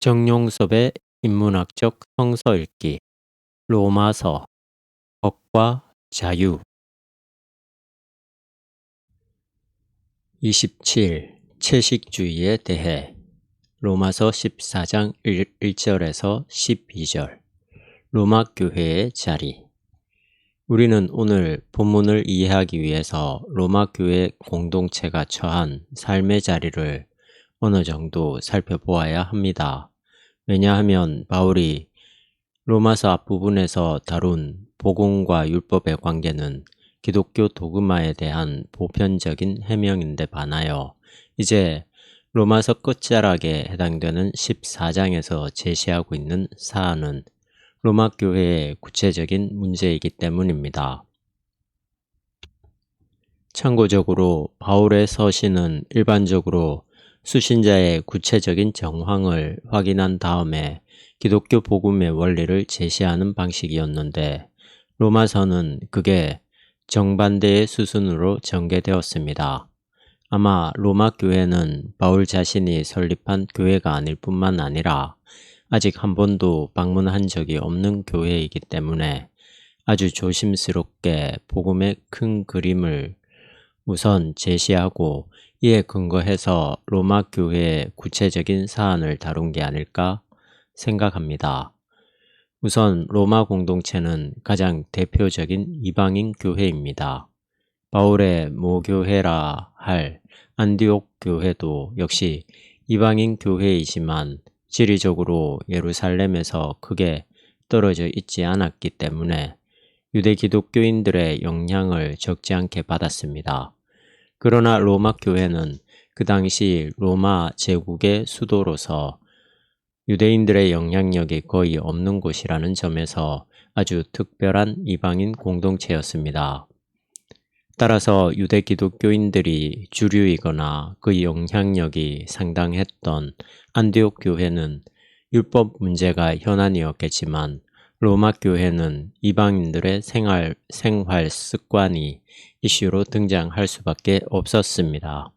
정용섭의 인문학적 성서 읽기 로마서 법과 자유 27. 채식주의에 대해 로마서 14장 1절에서 12절 로마 교회의 자리. 우리는 오늘 본문을 이해하기 위해서 로마 교회 공동체가 처한 삶의 자리를 어느 정도 살펴보아야 합니다. 왜냐하면 바울이 로마서 앞부분에서 다룬 복음과 율법의 관계는 기독교 도그마에 대한 보편적인 해명인데 반하여 이제 로마서 끝자락에 해당되는 14장에서 제시하고 있는 사안은 로마 교회의 구체적인 문제이기 때문입니다. 참고적으로 바울의 서신은 일반적으로 수신자의 구체적인 정황을 확인한 다음에 기독교 복음의 원리를 제시하는 방식이었는데 로마서는 그게 정반대의 수순으로 전개되었습니다. 아마 로마 교회는 바울 자신이 설립한 교회가 아닐 뿐만 아니라 아직 한 번도 방문한 적이 없는 교회이기 때문에 아주 조심스럽게 복음의 큰 그림을 우선 제시하고 이에 근거해서 로마 교회의 구체적인 사안을 다룬 게 아닐까 생각합니다. 우선 로마 공동체는 가장 대표적인 이방인 교회입니다. 바울의 모교회라 할 안디옥 교회도 역시 이방인 교회이지만 지리적으로 예루살렘에서 크게 떨어져 있지 않았기 때문에 유대 기독교인들의 영향을 적지 않게 받았습니다. 그러나 로마 교회는 그 당시 로마 제국의 수도로서 유대인들의 영향력이 거의 없는 곳이라는 점에서 아주 특별한 이방인 공동체였습니다. 따라서 유대 기독교인들이 주류이거나 그 영향력이 상당했던 안디옥 교회는 율법 문제가 현안이었겠지만 로마 교회는 이방인들의 생활 습관이 이슈로 등장할 수밖에 없었습니다.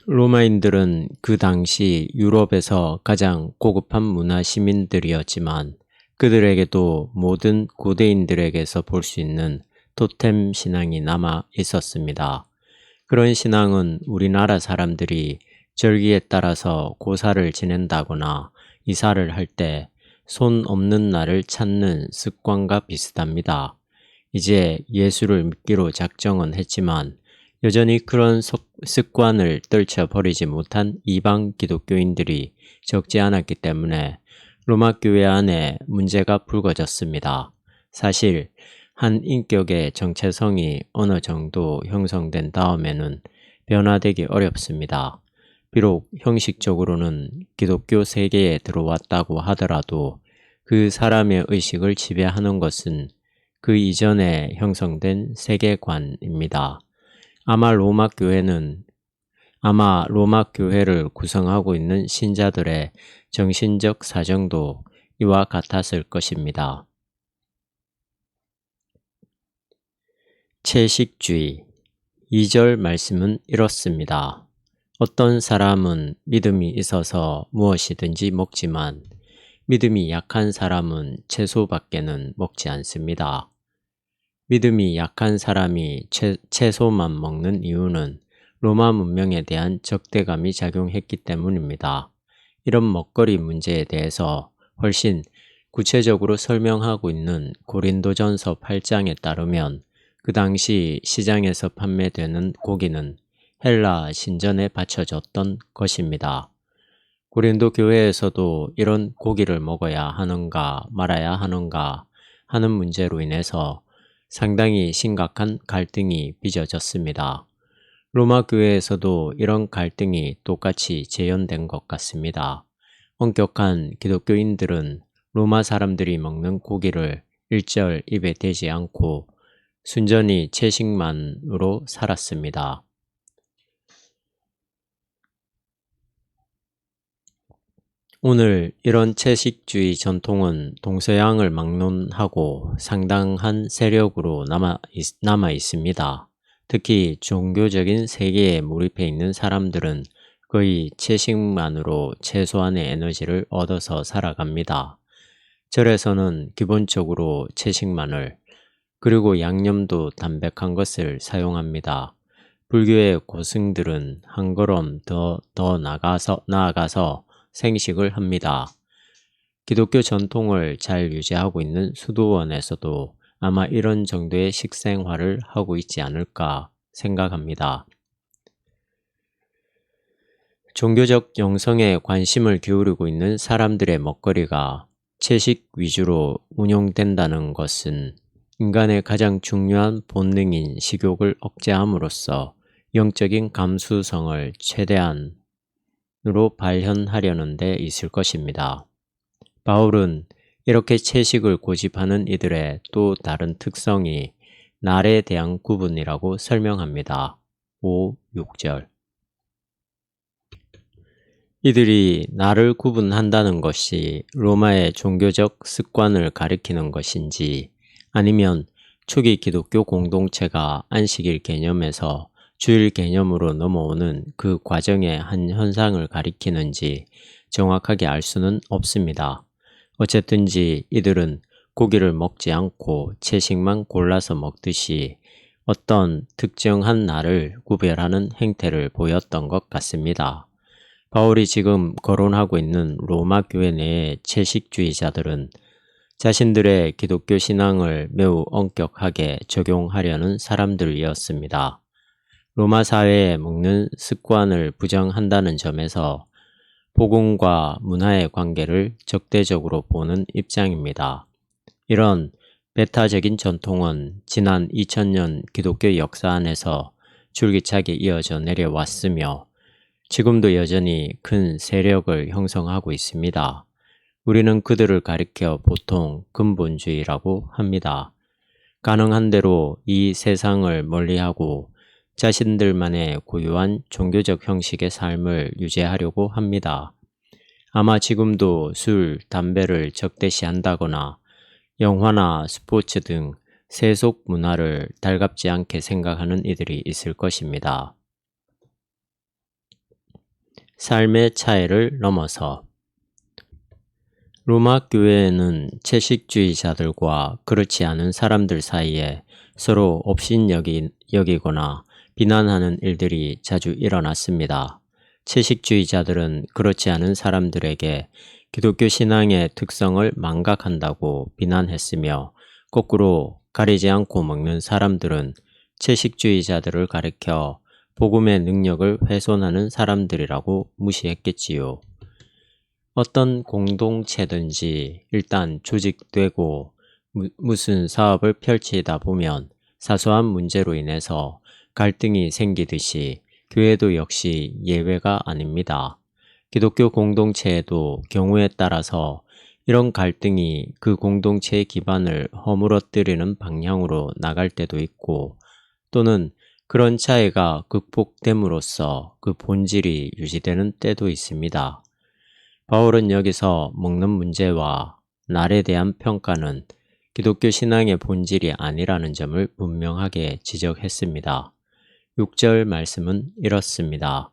로마인들은 그 당시 유럽에서 가장 고급한 문화 시민들이었지만 그들에게도 모든 고대인들에게서 볼 수 있는 토템 신앙이 남아 있었습니다. 그런 신앙은 우리나라 사람들이 절기에 따라서 고사를 지낸다거나 이사를 할 때 손 없는 날을 찾는 습관과 비슷합니다. 이제 예수를 믿기로 작정은 했지만 여전히 그런 습관을 떨쳐버리지 못한 이방 기독교인들이 적지 않았기 때문에 로마 교회 안에 문제가 불거졌습니다. 사실 한 인격의 정체성이 어느 정도 형성된 다음에는 변화되기 어렵습니다. 비록 형식적으로는 기독교 세계에 들어왔다고 하더라도 그 사람의 의식을 지배하는 것은 그 이전에 형성된 세계관입니다. 아마 로마 교회를 구성하고 있는 신자들의 정신적 사정도 이와 같았을 것입니다. 채식주의 2절 말씀은 이렇습니다. 어떤 사람은 믿음이 있어서 무엇이든지 먹지만 믿음이 약한 사람은 채소밖에는 먹지 않습니다. 믿음이 약한 사람이 채소만 먹는 이유는 로마 문명에 대한 적대감이 작용했기 때문입니다. 이런 먹거리 문제에 대해서 훨씬 구체적으로 설명하고 있는 고린도전서 8장에 따르면 그 당시 시장에서 판매되는 고기는 헬라 신전에 바쳐졌던 것입니다. 고린도 교회에서도 이런 고기를 먹어야 하는가 말아야 하는가 하는 문제로 인해서 상당히 심각한 갈등이 빚어졌습니다. 로마 교회에서도 이런 갈등이 똑같이 재현된 것 같습니다. 엄격한 기독교인들은 로마 사람들이 먹는 고기를 일절 입에 대지 않고 순전히 채식만으로 살았습니다. 오늘 이런 채식주의 전통은 동서양을 막론하고 상당한 세력으로 남아 있습니다. 특히 종교적인 세계에 몰입해 있는 사람들은 거의 채식만으로 최소한의 에너지를 얻어서 살아갑니다. 절에서는 기본적으로 채식마늘, 그리고 양념도 담백한 것을 사용합니다. 불교의 고승들은 한 걸음 더 나아가서 생식을 합니다. 기독교 전통을 잘 유지하고 있는 수도원에서도 아마 이런 정도의 식생활을 하고 있지 않을까 생각합니다. 종교적 영성에 관심을 기울이고 있는 사람들의 먹거리가 채식 위주로 운용된다는 것은 인간의 가장 중요한 본능인 식욕을 억제함으로써 영적인 감수성을 최대한으로 발현하려는 데 있을 것입니다. 바울은 이렇게 채식을 고집하는 이들의 또 다른 특성이 날에 대한 구분이라고 설명합니다. 5, 6절. 이들이 날을 구분한다는 것이 로마의 종교적 습관을 가리키는 것인지 아니면 초기 기독교 공동체가 안식일 개념에서 주일 개념으로 넘어오는 그 과정의 한 현상을 가리키는지 정확하게 알 수는 없습니다. 어쨌든지 이들은 고기를 먹지 않고 채식만 골라서 먹듯이 어떤 특정한 날을 구별하는 행태를 보였던 것 같습니다. 바울이 지금 거론하고 있는 로마 교회 내의 채식주의자들은 자신들의 기독교 신앙을 매우 엄격하게 적용하려는 사람들이었습니다. 로마 사회에 먹는 습관을 부정한다는 점에서 복음과 문화의 관계를 적대적으로 보는 입장입니다. 이런 배타적인 전통은 지난 2000년 기독교 역사 안에서 줄기차게 이어져 내려왔으며 지금도 여전히 큰 세력을 형성하고 있습니다. 우리는 그들을 가리켜 보통 근본주의라고 합니다. 가능한 대로 이 세상을 멀리하고 자신들만의 고유한 종교적 형식의 삶을 유지하려고 합니다. 아마 지금도 술, 담배를 적대시한다거나 영화나 스포츠 등 세속 문화를 달갑지 않게 생각하는 이들이 있을 것입니다. 삶의 차이를 넘어서 로마 교회에는 채식주의자들과 그렇지 않은 사람들 사이에 서로 업신여기거나 비난하는 일들이 자주 일어났습니다. 채식주의자들은 그렇지 않은 사람들에게 기독교 신앙의 특성을 망각한다고 비난했으며 거꾸로 가리지 않고 먹는 사람들은 채식주의자들을 가리켜 복음의 능력을 훼손하는 사람들이라고 무시했겠지요. 어떤 공동체든지 일단 조직되고 무슨 사업을 펼치다 보면 사소한 문제로 인해서 갈등이 생기듯이 교회도 역시 예외가 아닙니다. 기독교 공동체에도 경우에 따라서 이런 갈등이 그 공동체의 기반을 허물어뜨리는 방향으로 나갈 때도 있고 또는 그런 차이가 극복됨으로써 그 본질이 유지되는 때도 있습니다. 바울은 여기서 먹는 문제와 날에 대한 평가는 기독교 신앙의 본질이 아니라는 점을 분명하게 지적했습니다. 6절 말씀은 이렇습니다.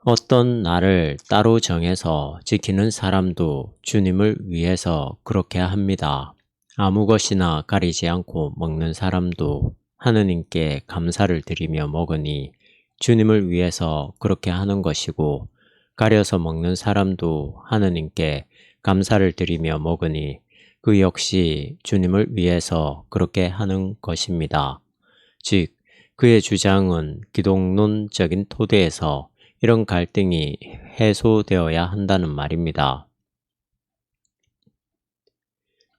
어떤 날을 따로 정해서 지키는 사람도 주님을 위해서 그렇게 합니다. 아무 것이나 가리지 않고 먹는 사람도 하느님께 감사를 드리며 먹으니 주님을 위해서 그렇게 하는 것이고 가려서 먹는 사람도 하느님께 감사를 드리며 먹으니 그 역시 주님을 위해서 그렇게 하는 것입니다. 즉, 그의 주장은 기독론적인 토대에서 이런 갈등이 해소되어야 한다는 말입니다.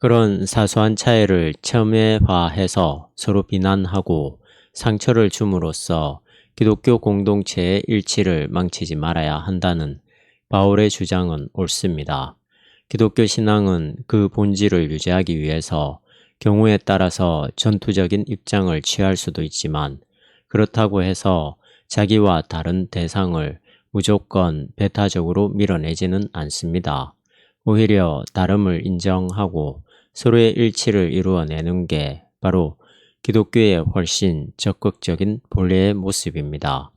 그런 사소한 차이를 첨예화해서 서로 비난하고 상처를 줌으로써 기독교 공동체의 일치를 망치지 말아야 한다는 바울의 주장은 옳습니다. 기독교 신앙은 그 본질을 유지하기 위해서 경우에 따라서 전투적인 입장을 취할 수도 있지만 그렇다고 해서 자기와 다른 대상을 무조건 배타적으로 밀어내지는 않습니다. 오히려 다름을 인정하고 서로의 일치를 이루어내는 게 바로 기독교의 훨씬 적극적인 본래의 모습입니다.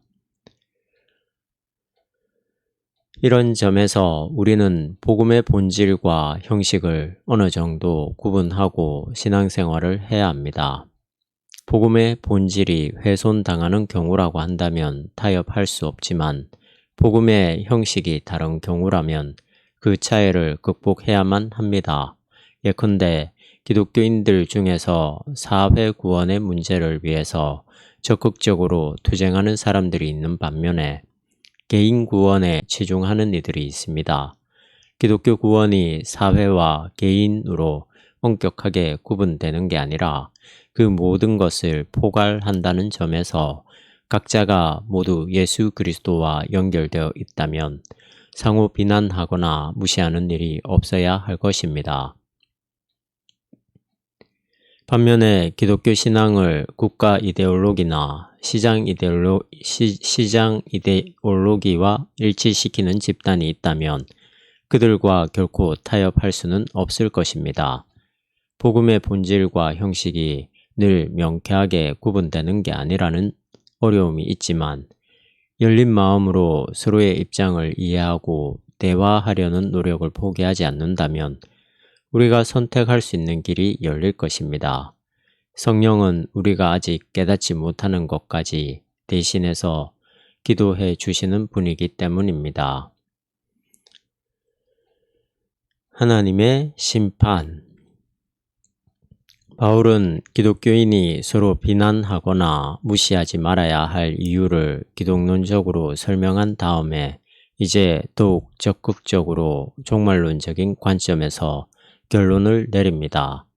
이런 점에서 우리는 복음의 본질과 형식을 어느 정도 구분하고 신앙생활을 해야 합니다. 복음의 본질이 훼손당하는 경우라고 한다면 타협할 수 없지만 복음의 형식이 다른 경우라면 그 차이를 극복해야만 합니다. 예컨대 기독교인들 중에서 사회 구원의 문제를 위해서 적극적으로 투쟁하는 사람들이 있는 반면에 개인 구원에 치중하는 이들이 있습니다. 기독교 구원이 사회와 개인으로 엄격하게 구분되는 게 아니라 그 모든 것을 포괄한다는 점에서 각자가 모두 예수 그리스도와 연결되어 있다면 상호 비난하거나 무시하는 일이 없어야 할 것입니다. 반면에 기독교 신앙을 국가 이데올로기나 시장 이데올로기와 일치시키는 집단이 있다면 그들과 결코 타협할 수는 없을 것입니다. 복음의 본질과 형식이 늘 명쾌하게 구분되는 게 아니라는 어려움이 있지만 열린 마음으로 서로의 입장을 이해하고 대화하려는 노력을 포기하지 않는다면 우리가 선택할 수 있는 길이 열릴 것입니다. 성령은 우리가 아직 깨닫지 못하는 것까지 대신해서 기도해 주시는 분이기 때문입니다. 하나님의 심판. 바울은 기독교인이 서로 비난하거나 무시하지 말아야 할 이유를 기독론적으로 설명한 다음에 이제 더욱 적극적으로 종말론적인 관점에서 결론을 내립니다.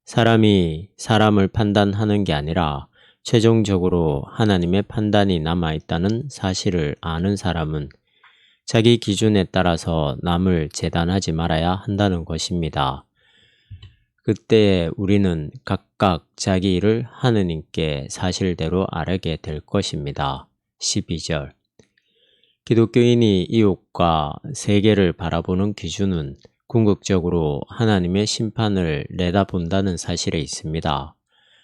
사람이 사람을 판단하는 게 아니라 최종적으로 하나님의 판단이 남아있다는 사실을 아는 사람은 자기 기준에 따라서 남을 재단하지 말아야 한다는 것입니다. 그때 우리는 각각 자기 일을 하느님께 사실대로 아뢰게 될 것입니다. 12절. 기독교인이 이웃과 세계를 바라보는 기준은 궁극적으로 하나님의 심판을 내다본다는 사실에 있습니다.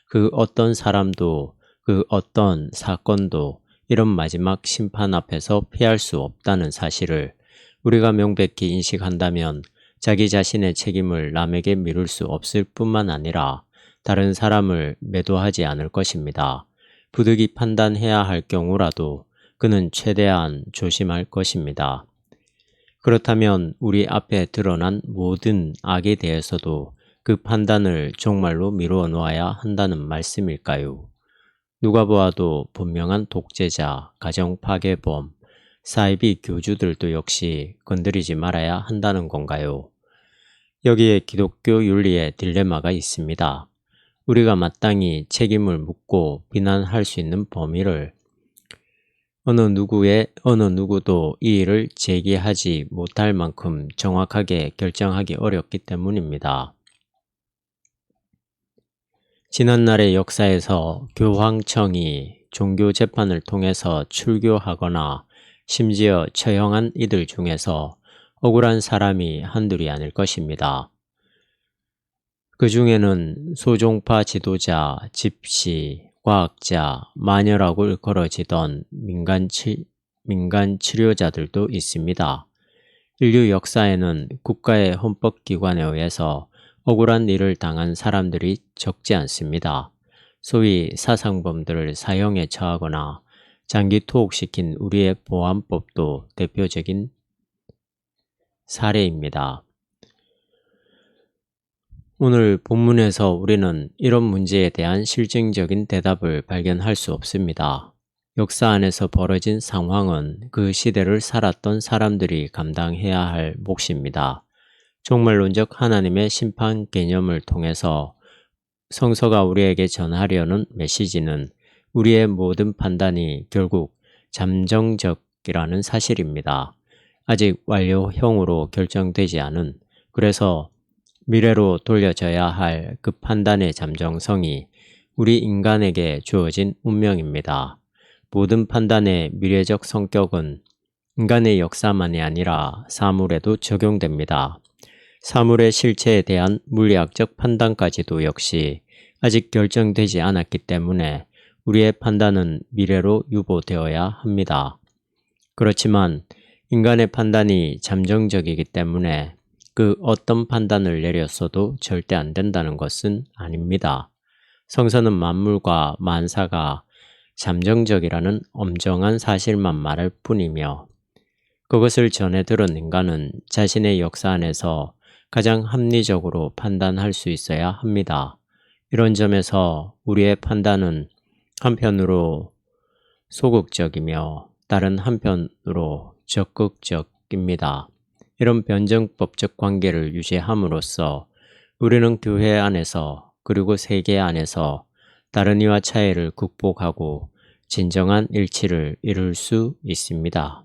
그 어떤 사람도 그 어떤 사건도 이런 마지막 심판 앞에서 피할 수 없다는 사실을 우리가 명백히 인식한다면 자기 자신의 책임을 남에게 미룰 수 없을 뿐만 아니라 다른 사람을 매도하지 않을 것입니다. 부득이 판단해야 할 경우라도 그는 최대한 조심할 것입니다. 그렇다면 우리 앞에 드러난 모든 악에 대해서도 그 판단을 정말로 미루어 놓아야 한다는 말씀일까요? 누가 보아도 분명한 독재자, 가정 파괴범, 사이비 교주들도 역시 건드리지 말아야 한다는 건가요? 여기에 기독교 윤리의 딜레마가 있습니다. 우리가 마땅히 책임을 묻고 비난할 수 있는 범위를 어느 누구도 이 일을 제기하지 못할 만큼 정확하게 결정하기 어렵기 때문입니다. 지난날의 역사에서 교황청이 종교 재판을 통해서 출교하거나 심지어 처형한 이들 중에서 억울한 사람이 한둘이 아닐 것입니다. 그 중에는 소종파 지도자, 집시, 과학자, 마녀라고 일컬어지던 민간 치료자들도 있습니다. 인류 역사에는 국가의 헌법기관에 의해서 억울한 일을 당한 사람들이 적지 않습니다. 소위 사상범들을 사형에 처하거나 장기 투옥시킨 우리의 보안법도 대표적인 사례입니다. 오늘 본문에서 우리는 이런 문제에 대한 실증적인 대답을 발견할 수 없습니다. 역사 안에서 벌어진 상황은 그 시대를 살았던 사람들이 감당해야 할 몫입니다. 종말론적 하나님의 심판 개념을 통해서 성서가 우리에게 전하려는 메시지는 우리의 모든 판단이 결국 잠정적이라는 사실입니다. 아직 완료형으로 결정되지 않은, 그래서 미래로 돌려져야 할 그 판단의 잠정성이 우리 인간에게 주어진 운명입니다. 모든 판단의 미래적 성격은 인간의 역사만이 아니라 사물에도 적용됩니다. 사물의 실체에 대한 물리학적 판단까지도 역시 아직 결정되지 않았기 때문에 우리의 판단은 미래로 유보되어야 합니다. 그렇지만 인간의 판단이 잠정적이기 때문에 그 어떤 판단을 내렸어도 절대 안 된다는 것은 아닙니다. 성서는 만물과 만사가 잠정적이라는 엄정한 사실만 말할 뿐이며 그것을 전해 들은 인간은 자신의 역사 안에서 가장 합리적으로 판단할 수 있어야 합니다. 이런 점에서 우리의 판단은 한편으로 소극적이며 다른 한편으로 적극적입니다. 이런 변증법적 관계를 유지함으로써 우리는 교회 안에서 그리고 세계 안에서 다른 이와 차이를 극복하고 진정한 일치를 이룰 수 있습니다.